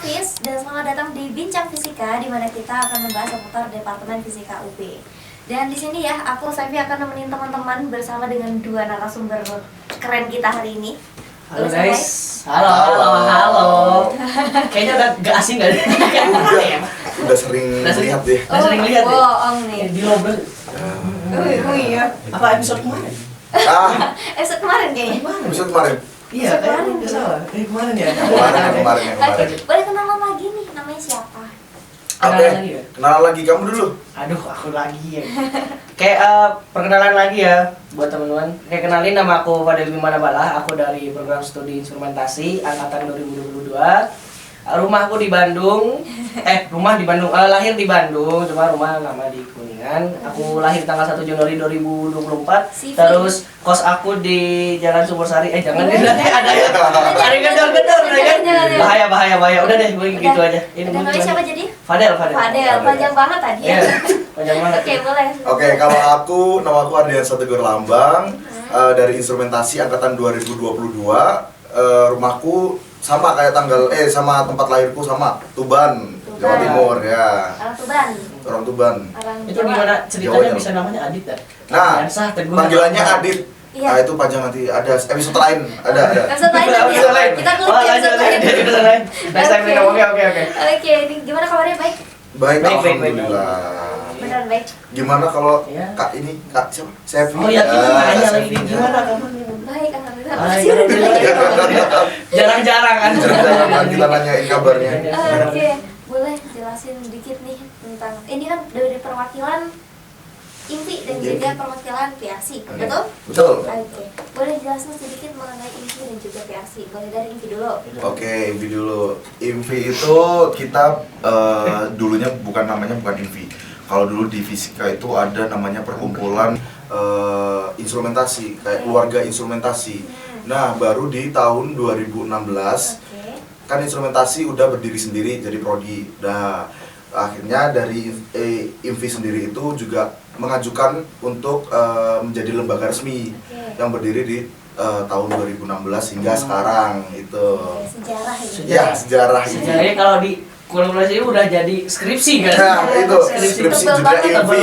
Hafiz dan selamat datang di Bincang Fisika, di mana kita akan membahas seputar Departemen Fisika UP. Dan di sini ya, aku Saifi akan nemenin teman-teman bersama dengan dua narasumber keren kita hari ini. Halo guys. Halo. Kayaknya udah gak asing gak? Udah sering lihat deh. Udah sering lihat deh. Bohong nih. Di lobel. Oh iya. Apa episode kemarin? Episode kemarin kayaknya. Episode kemarin. Iya, nggak salah. Kemarin ya. Kemarin. Oke, boleh kenalan lagi nih, namanya siapa? Kenalan lagi kamu dulu. Aduh, aku lagi ya. Kayak perkenalan lagi ya buat teman-teman. Kayak kenalin, nama aku Fadel Bimana Balah. Aku dari program studi instrumentasi angkatan 2022. Rumahku di Bandung. Lahir di Bandung, cuma rumah lama di Kuningan. Aku lahir tanggal 1 Januari 2024. Terus kos aku di Jalan Sumbersari. Jangan ada ya. Ada gedor-gedor kan. Bahaya. Udah deh, gue gitu aja. Ini namanya siapa jadi? Fadel. Panjang banget tadi ya. Panjang banget. Oke, boleh. Oke, kalau nama aku Ardian Sategur Lambang, dari instrumentasi angkatan 2022. Rumahku sama kayak sama tempat lahirku sama Tuban, Jawa Timur ya. Orang Tuban. Itu gimana ceritanya bisa namanya Adit ya? Nah, panggilannya Adit. Iya. Nah, itu panjang nanti ada episode lain, ada. Episode lain. Kita kulik episode lain. Next time oke. Oke, ini gimana kabarnya, baik? Baik, alhamdulillah. Benar baik. Gimana kalau Ya. Kak siapa? Sevi. Oh ya, kita nanya lagi Sevi. gimana kabarnya? Baik, alhamdulillah. Jarang-jarang kan. Jarang kita nanyain kabarnya. Oke, boleh jelasin dikit nih tentang ini kan dari perwakilan INVI dan juga perwakilan PRC, betul? Betul. Oke, boleh jelasin sedikit mengenai INVI dan juga PRC. Boleh dari INVI dulu. Oke, INVI dulu. INVI itu kita dulunya namanya bukan INVI. Kalau dulu di fisika itu ada namanya perkumpulan instrumentasi, kayak keluarga instrumentasi. Nah, baru di tahun 2016 kan instrumentasi udah berdiri sendiri jadi prodi. Nah, akhirnya dari INVI sendiri itu juga mengajukan untuk menjadi lembaga resmi yang berdiri di tahun 2016 hingga sekarang itu. Sejarah ini. Ya, sejarah ini. Sejarahnya kalau di kolaborasi udah jadi skripsi kan? Nah, itu skripsi juga INVI.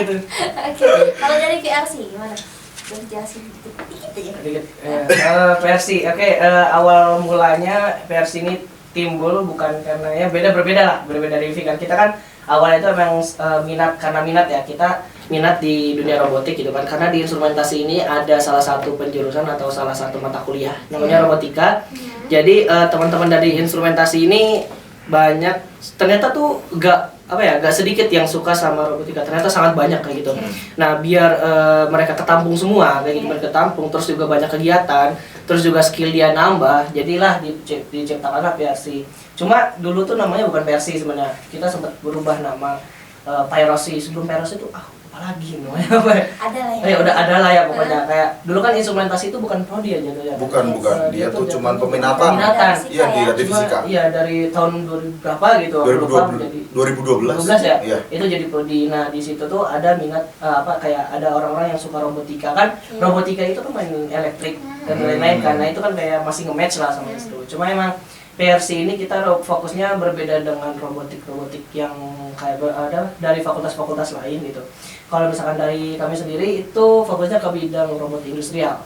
Itu. Oke, kalau dari PRC gimana? Boleh jelasin dikit aja. Versi, awal mulanya versi ini timbul bukan karena ya berbeda dari INVI kan. Kita kan awalnya itu memang minat ya, kita minat di dunia robotik gitu kan, karena di instrumentasi ini ada salah satu penjurusan atau salah satu mata kuliah namanya robotika. Jadi teman-teman dari instrumentasi ini banyak, ternyata tuh gak sedikit yang suka sama robotika, ternyata sangat banyak kayak gitu. Nah, biar mereka ketampung semua kayak gitu, ketampung, terus juga banyak kegiatan, terus juga skill dia nambah, jadilah diciptakanlah PRC. Cuma dulu tuh namanya bukan PRC sebenarnya, kita sempat berubah nama PRC. Sebelum PRC itu apalagi namanya apa ya? Udah ada lah ya pokoknya. Kayak dulu kan instrumentasi itu bukan prodi aja tuh ya. Bukan. Dia tuh cuma peminatan. Iya, di fisika. Iya, dari tahun 2000 berapa gitu. 2012 ya. Iya. Itu jadi prodi. Nah, di situ tuh ada minat kayak ada orang-orang yang suka robotika kan. Robotika itu kan main elektrik dan lain-lain kan. Nah, itu kan kayak masih nge-match lah sama itu. Cuma emang PRC ini kita fokusnya berbeda dengan robotik yang kayak ada dari fakultas-fakultas lain gitu. Kalau misalkan dari kami sendiri itu fokusnya ke bidang robot industrial.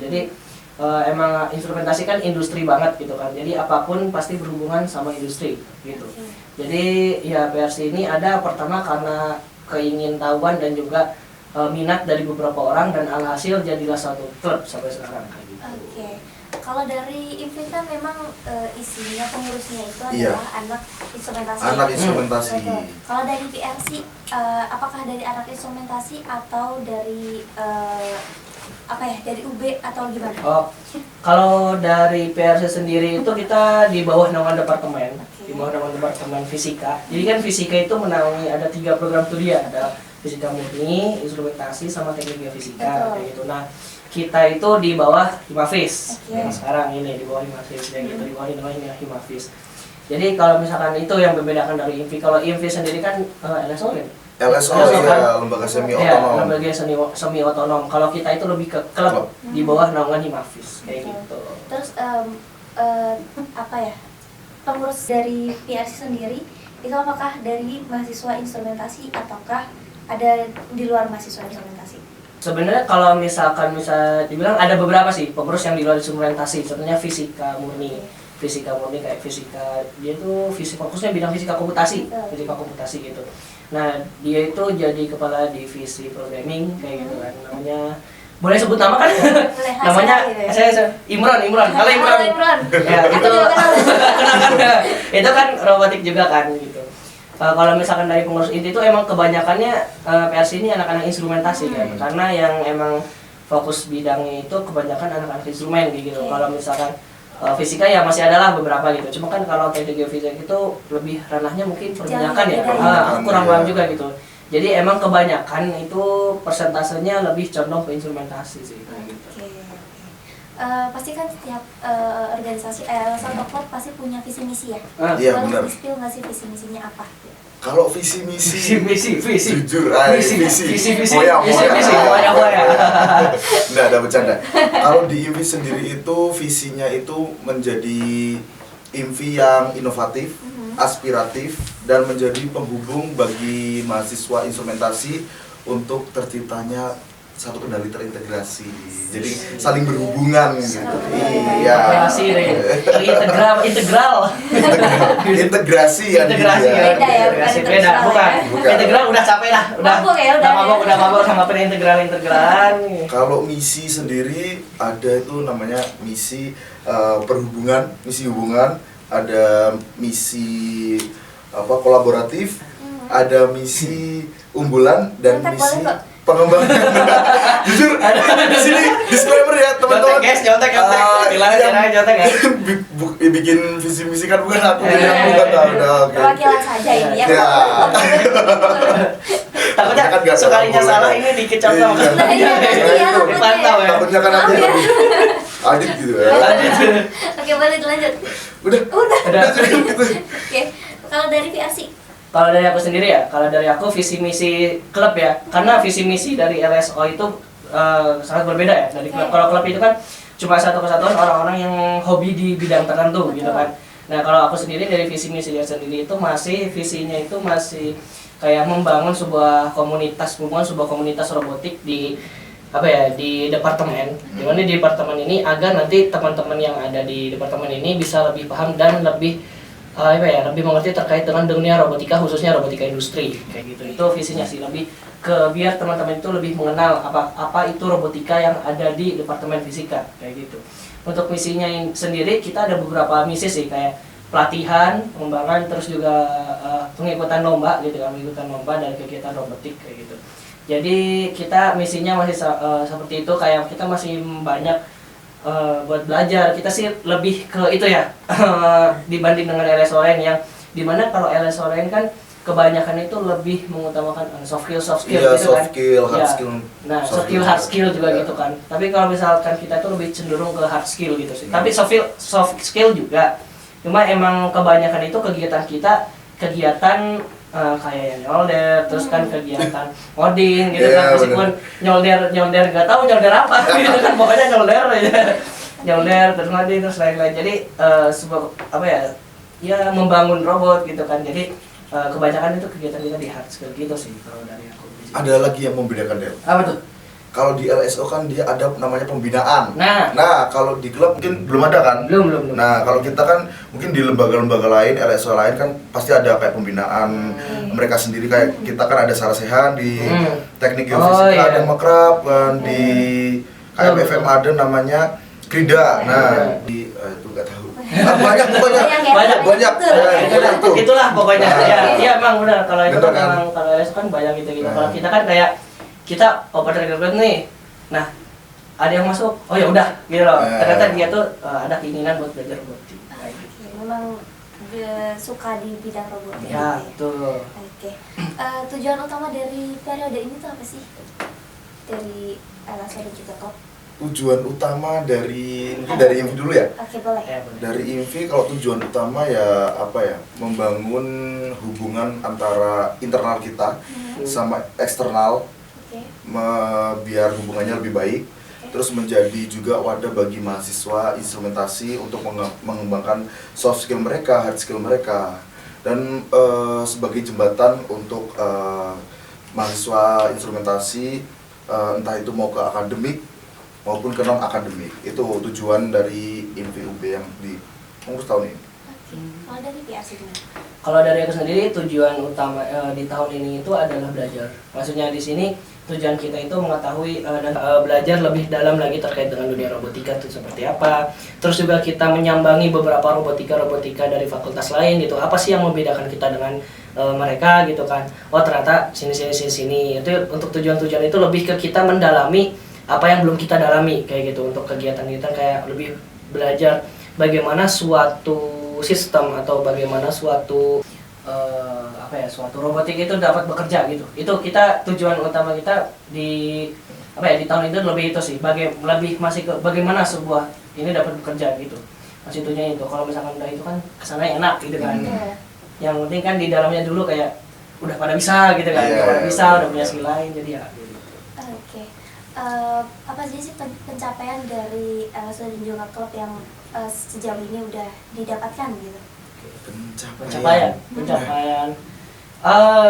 Jadi emang instrumentasi kan industri banget gitu kan. Jadi apapun pasti berhubungan sama industri gitu. Jadi ya PRC ini ada pertama karena keingintahuan dan juga minat dari beberapa orang, dan alhasil jadilah satu klub sampai sekarang kayak gitu. Oke. Kalau dari INVI kan memang isinya pengurusnya itu adalah anak instrumentasi. Anak instrumentasi. Kalau dari PRC, apakah dari anak instrumentasi atau dari dari UB atau gimana? Oh, kalau dari PRC sendiri itu kita di bawah naungan departemen, di bawah naungan departemen fisika. Jadi kan fisika itu menaungi ada 3 program studi, ada fisika murni, instrumentasi, sama teknik geofisika kayak gitu. Nah, kita itu di bawah Himafis. Yang sekarang ini di bawah Himafis kayak gitu, di bawah Himafis. Jadi kalau misalkan itu yang membedakan dari INVI. Kalau INVI sendiri kan LSO kan? LSO ya, lembaga semi otonom. Ya, lembaga semi otonom. Kalau kita itu lebih ke klub di bawah naungan Himafis kayak gitu. Terus apa ya, pengurus dari PRC sendiri itu apakah dari mahasiswa instrumentasi ataukah ada di luar mahasiswa instrumentasi? Sebenarnya kalau misalkan dibilang ada beberapa sih pengurus yang di luar instrumentasi, contohnya fisika murni kayak fisika, dia tuh fokusnya bidang fisika komputasi gitu. Nah dia itu jadi kepala divisi programming kayak gitu kan, namanya boleh sebut nama kan? Namanya saya Imron. Halo Imron. Ya itu kenal kan? Itu kan robotik juga kan gitu. Kalau misalkan dari pengurus inti itu emang kebanyakannya PRC ini anak-anak instrumentasi kan, karena yang emang fokus bidangnya itu kebanyakan anak-anak instrumen gitu. Kalau misalkan fisika ya masih adalah beberapa gitu, cuma kan kalau teknik geofisika itu lebih ranahnya mungkin perminyakan ya. Aku kurang paham juga gitu. Jadi emang kebanyakan itu persentasenya lebih condong ke instrumentasi sih gitu. Pasti kan setiap organisasi atau klub pasti punya visi misi ya. Iya Boleh benar. di-spill nggak sih visi misinya apa? Kalau visi misi jujur visi moya nggak ada bercanda. Kalau di IMFI sendiri itu visinya itu menjadi IMFI yang inovatif, aspiratif, dan menjadi penghubung bagi mahasiswa instrumentasi untuk terciptanya satu kendali terintegrasi, jadi saling berhubungan gitu. Iya. Integrasi yang Beda, bukan. Integral udah capek lah, udah mabok sama integralan. Kalau misi sendiri ada itu namanya misi perhubungan, misi hubungan, ada misi kolaboratif, ada misi unggulan dan misi pengembangan. Jujur, di sini disclaimer ya teman-teman. Nyontek. Bikin visi misi kan bukan aku, bukan tahu. Perwakilan saja ini ya. Takutnya sekalinya salah ini dikit contoh. Dipantau ya. Takutnya kan nanti adit gitu ya. Oke, boleh dilanjut. Udah. Gitu. Oke, kalau dari PRC? Kalau dari aku sendiri ya, kalau dari aku visi misi klub ya, karena visi misi dari LSO itu sangat berbeda ya. Dari klub, kalau klub itu kan cuma satu kesatuan orang-orang yang hobi di bidang tertentu gitu kan. Nah kalau aku sendiri dari visi misinya sendiri itu visinya itu masih kayak membangun sebuah komunitas robotik di di departemen. Dimana di departemen ini agar nanti teman-teman yang ada di departemen ini bisa lebih paham dan lebih lebih mengerti terkait dengan dunia robotika, khususnya robotika industri kayak gitu. Itu visinya sih, lebih ke biar teman-teman itu lebih mengenal apa itu robotika yang ada di departemen fisika kayak gitu. Untuk misinya sendiri kita ada beberapa misi sih, kayak pelatihan, pengembangan, terus juga pengikutan lomba gitu kan, pengikutan lomba dari kegiatan robotik kayak gitu. Jadi kita misinya masih seperti itu, kayak kita masih banyak buat belajar. Kita sih lebih ke itu ya dibanding dengan LSO lain, yang dimana kalau LSO lain kan kebanyakan itu lebih mengutamakan soft skill iya, gitu kan. Hard skill. Nah, hard skill juga gitu kan. Tapi kalau misalkan kita tuh lebih cenderung ke hard skill gitu sih. Tapi soft skill juga. Cuma emang kebanyakan itu kegiatan kayak yang nyolder, terus kan kegiatan coding gitu kan, meskipun nyolder nggak tahu nyolder apa gitu kan, pokoknya nyolder aja, nyolder terus ngoding terus lain-lain. Jadi ya membangun robot gitu kan. Jadi kebanyakan itu kegiatan kita di hard skill gitu sih kalau dari aku. Ada lagi yang membedakan Del. Apa tuh? Kalau di LSO kan dia ada namanya pembinaan. Nah, kalau di klub mungkin belum ada kan? Belum. Nah, kalau kita kan mungkin di lembaga-lembaga lain, LSO lain kan pasti ada kayak pembinaan mereka sendiri, kayak kita kan ada Sarasehan di teknik geofisika, ada Makrab kan, di KMFM ada namanya Krida. Nah, di itu nggak tahu. Banyak. Itulah pokoknya. Ya emang benar, kalau itu kan emang kalau LSO kan banyak gitu. Kalau kita kan kayak kita operator robot nih, nah ada yang masuk, oh ya udah gitu loh. Ternyata dia tuh ada keinginan buat belajar robotik. Memang suka di bidang robotik. Ya betul. Oke. Tujuan utama dari periode ini tuh apa sih? Dari LSO dan juga top? Tujuan utama dari IMFI dulu ya. Oke, boleh. Dari IMFI kalau tujuan utama ya membangun hubungan antara internal kita sama eksternal, biar hubungannya lebih baik. terus menjadi juga wadah bagi mahasiswa instrumentasi untuk mengembangkan soft skill mereka, hard skill mereka, dan sebagai jembatan untuk mahasiswa instrumentasi entah itu mau ke akademik maupun ke non akademik. Itu tujuan dari IMFI UB yang di ngurus tahun ini. Kalau dari PRC gimana? Kalau dari aku sendiri tujuan utama di tahun ini itu adalah belajar. Maksudnya di sini tujuan kita itu mengetahui dan belajar lebih dalam lagi terkait dengan dunia robotika itu seperti apa. Terus juga kita menyambangi beberapa robotika dari fakultas lain gitu. Apa sih yang membedakan kita dengan mereka gitu kan? Oh ternyata sini. Itu untuk tujuan-tujuan itu lebih ke kita mendalami apa yang belum kita dalami kayak gitu. Untuk kegiatan kita kayak lebih belajar bagaimana suatu sistem atau bagaimana suatu suatu robotik itu dapat bekerja gitu. Itu kita tujuan utama kita di di tahun itu lebih itu sih, lebih masih ke bagaimana sebuah ini dapat bekerja gitu. Masih itunya itu. Kalau misalkan udah itu kan kesana enak gitu kan. Yang penting kan di dalamnya dulu kayak udah pada bisa gitu kan. Udah pada bisa, udah punya skill lain jadi ya gitu. Oke. Apa sih pencapaian dari LSD dan juga klub yang sejauh ini udah didapatkan gitu?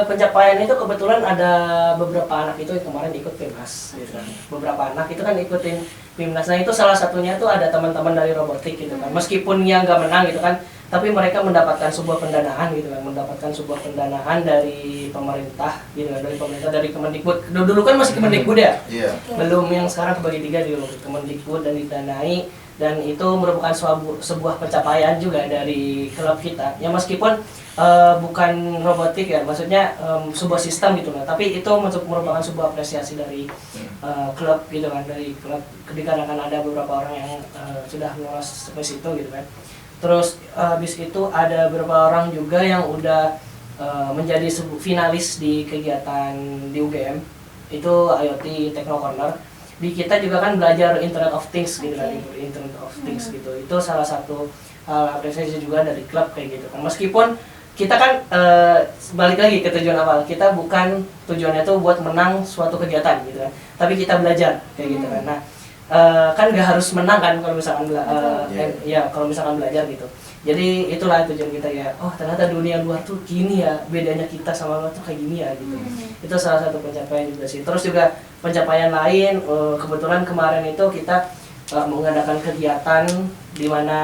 Pencapaian itu kebetulan ada beberapa anak itu yang kemarin ikut PIMNAS gitu kan. Beberapa anak itu kan ikutin PIMNAS. Nah itu salah satunya tuh ada teman-teman dari robotik gitu kan. Meskipun yang nggak menang gitu kan, tapi mereka mendapatkan sebuah pendanaan gitu kan, dari pemerintah gitu kan, dari Kemendikbud. Dulu kan masih Kemendikbud ya, belum yang sekarang kebagi 3 di Kemendikbud dan didanai, dan itu merupakan sebuah pencapaian juga dari klub kita. Ya meskipun bukan robotik ya, maksudnya sebuah sistem gitu lah, tapi itu merupakan sebuah apresiasi dari klub gitu kan, dari klub dikarenakan ada beberapa orang yang sudah lolos sampai situ gitu kan. Terus habis itu ada beberapa orang juga yang udah menjadi finalis di kegiatan di UGM, itu IoT Techno Corner. Di kita juga kan belajar Internet of Things gitu kan, Internet of Things gitu. Itu salah satu hal apresiasi juga dari klub kayak gitu kan. Meskipun kita kan balik lagi ke tujuan awal, kita bukan tujuannya tuh buat menang suatu kegiatan gitu kan, tapi kita belajar kayak gitu kan. Nah kan nggak harus menang kan kalau misalkan kalau misalkan belajar gitu. Jadi itulah tujuan kita ya. Oh ternyata dunia luar tuh gini ya, bedanya kita sama luar tuh kayak gini ya gitu. Itu salah satu pencapaian juga sih. Terus juga pencapaian lain, kebetulan kemarin itu kita mengadakan kegiatan di mana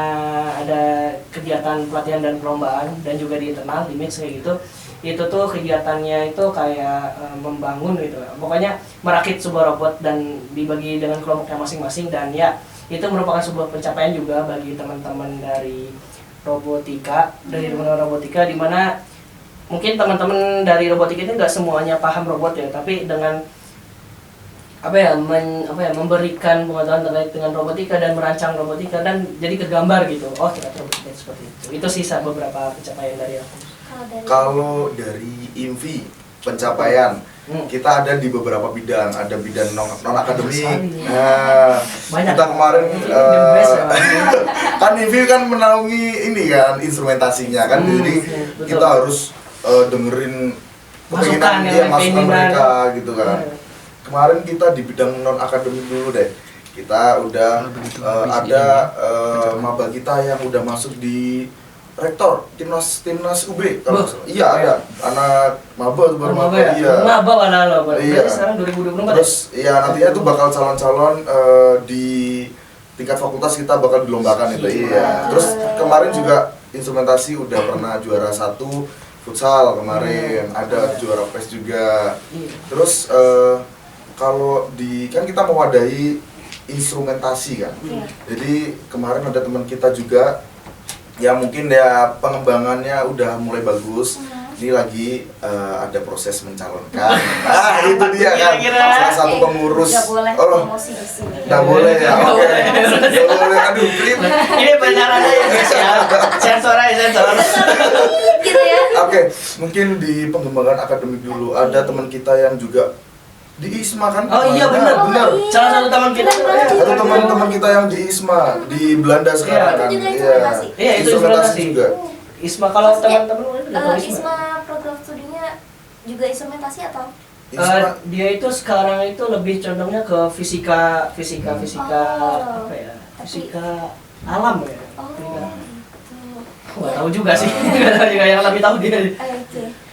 ada kegiatan pelatihan dan perlombaan dan juga di internal di mix kayak gitu. Itu tuh kegiatannya itu kayak membangun gitu, pokoknya merakit sebuah robot dan dibagi dengan kelompoknya masing-masing, dan ya itu merupakan sebuah pencapaian juga bagi teman-teman dari robotika, di mana mungkin teman-teman dari robotika itu nggak semuanya paham robot ya, tapi dengan memberikan pengetahuan terkait dengan robotika dan merancang robotika dan jadi kegambar gitu. Oh ternyata robotika seperti itu sisa beberapa pencapaian dari aku. Kalau dari IMFI pencapaian kita ada di beberapa bidang, ada bidang non akademik. Kita kemarin kan IMFI kan menaungi ini kan instrumentasinya kan, jadi kita harus dengerin masukan mereka gitu kan. Kemarin kita di bidang non akademik dulu deh. Kita udah ada maba kita yang udah masuk di rektor timnas UB kalau iya ada anak maba baru maba sekarang 2024 terus ya nantinya tuh bakal calon-calon di tingkat fakultas kita bakal dilombakan itu terus kemarin juga instrumentasi udah pernah juara 1 futsal kemarin, ada juara PES juga. Terus kalau kan kita mewadahi instrumentasi kan, jadi kemarin ada teman kita juga ya mungkin ya pengembangannya udah mulai bagus. Ini lagi ada proses mencalonkan. Nah, itu dia kan. Salah satu pengurus. Nggak boleh promosi di sini. Nggak boleh ya. Oke. Nggak boleh. Aduh, ini pacarannya ya guys ya. Sensor. Gitu ya. Oke, mungkin di pengembangan akademik dulu ada teman kita yang juga di ISMA kan? Oh iya benar. Salah satu teman kita. Satu teman-teman kita yang di ISMA di Belanda sekarang kan. Iya, itu instrumentasi juga. ISMA kalau teman-teman ISMA program studinya juga instrumentasi atau? Dia itu sekarang itu lebih condongnya ke fisika Oh, apa ya? tapi- Fisika alam ya. Oh, Fisika. gitu. Nggak tahu juga sih, nggak tahu juga yang lebih tahu dia.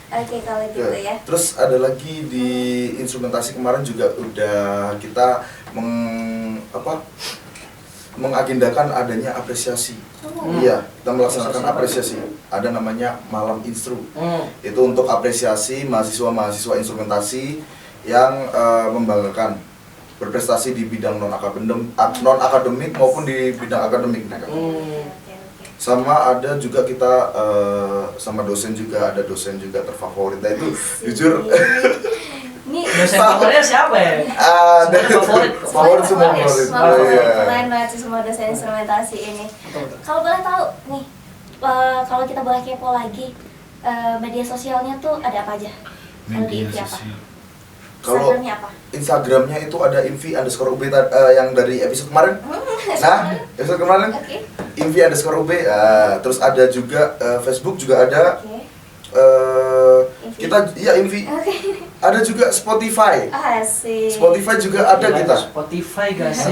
Oke, kalau gitu ya. Terus ada lagi di instrumentasi kemarin juga udah kita mengagendakan adanya apresiasi. Oh. Iya, kita melaksanakan Apresiasi. apresiasi. Ada namanya Malam Instru. Hmm. Itu untuk apresiasi mahasiswa-mahasiswa instrumentasi yang membanggakan berprestasi di bidang non akademik maupun di bidang akademik mereka. Oke. Sama ada juga kita sama dosen juga, ada dosen juga terfavorit. Nah itu jujur Ini Dosen favoritnya siapa ya? ada Favorit. favorit semua favorit. Semua Oh, iya. keren banget sih semua dosen instrumentasi ini. Betul. Kalau boleh tahu nih, kalau kita boleh kepo lagi, media sosialnya tuh ada apa aja? Kalau di Media Invi apa? sosial. Kalau Instagramnya apa? Instagramnya itu ada invi_ub yang dari episode kemarin. Nah, episode kemarin Oke. invi_ub. Terus ada juga Facebook juga ada. Oke. Invi. Kita ya invi. Oke. Ada juga Spotify. Asik. Spotify juga ada Gila, kita. Spotify guys.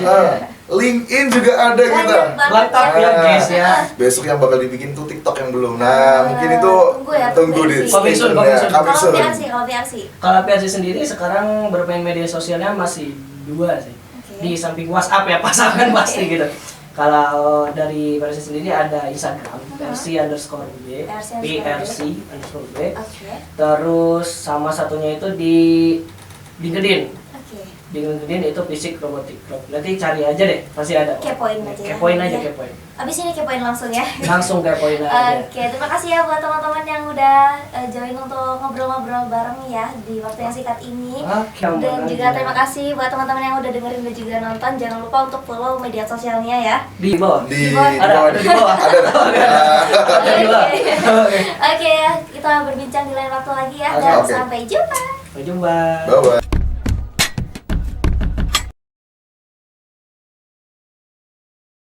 LinkedIn juga ada kita. Banyak banget Lengkap ya guys ya. Besok yang bakal dibikin tuh TikTok yang belum. Nah, mungkin itu tunggu ya, tunggu tunggu di Invi. Coming soon, coming soon. Coming Kalau soon. PRC. Kalau PRC sendiri sekarang bermain media sosialnya masih 2 sih. Oke. Di samping WhatsApp ya pasangan pasti gitu. Kalau dari PRC sendiri ada Instagram PRC_UB, PRC_UB. Oke. Terus sama satunya itu di LinkedIn. Oke. Di LinkedIn itu Fisik Robotik Club. Nanti cari aja deh, pasti ada. Kepoin aja ya. Kepoin aja, Iya. kepoin. Abis ini kepoin langsung ya. Langsung kepoin aja. Oke, terima kasih ya buat teman-teman yang udah join untuk ngobrol-ngobrol bareng ya di waktu yang singkat ini. Oke, Dan aman juga aja. terima kasih buat teman-teman yang udah dengerin dan juga nonton. Jangan lupa untuk follow media sosialnya ya. Di bawah. Di Ada di bawah. Ada. Ada di bawah. Oke. Oke ya, kita berbincang di lain waktu lagi ya. Oke, Dan oke. sampai jumpa. Sampai jumpa. Bye bye.